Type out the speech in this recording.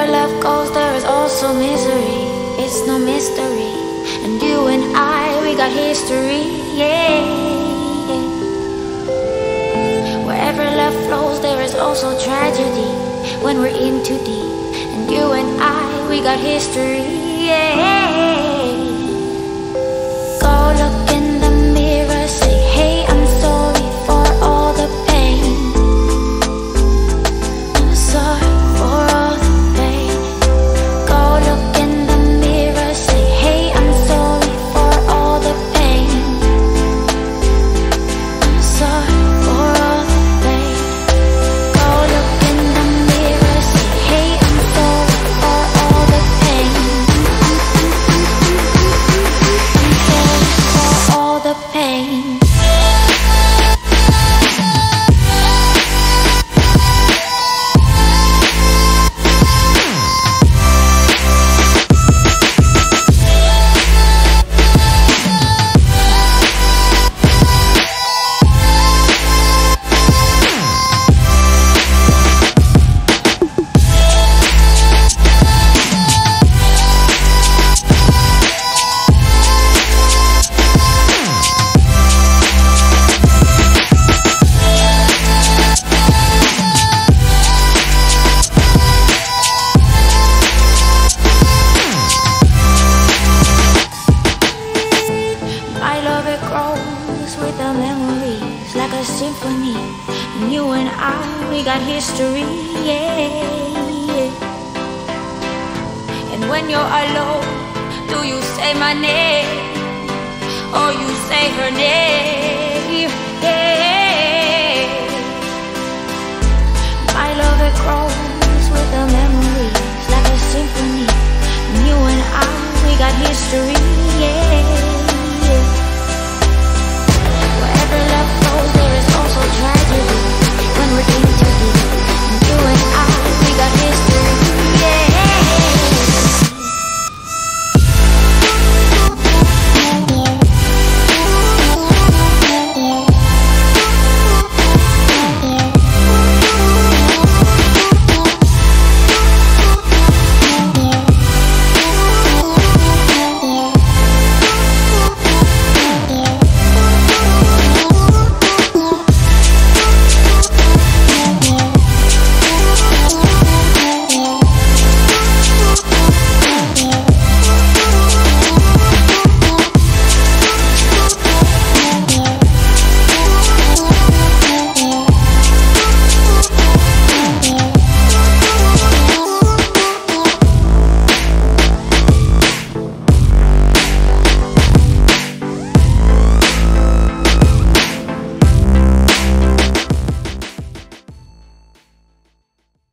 Wherever love goes, there is also misery. It's no mystery. And you and I, we got history, yeah. Wherever love flows, there is also tragedy when we're in too deep. And you and I, we got history, yeah. Go look in the mirror, say, hey, I'm sorry for all the pain. I'm sorry for all the pain. Go look in the mirror, say, hey, I'm sorry for all the pain. I'm sorry for all the pain. Go look in the mirror, say, hey, I'm sorry for all the pain. I'm sorry for all the pain. My love, it grows with the memories like a symphony. And you and I, we got history, yeah. And when you're alone, do you say my name or you say her name? Yeah. My love, it grows with the memories like a symphony. And you and I, we got history, yeah.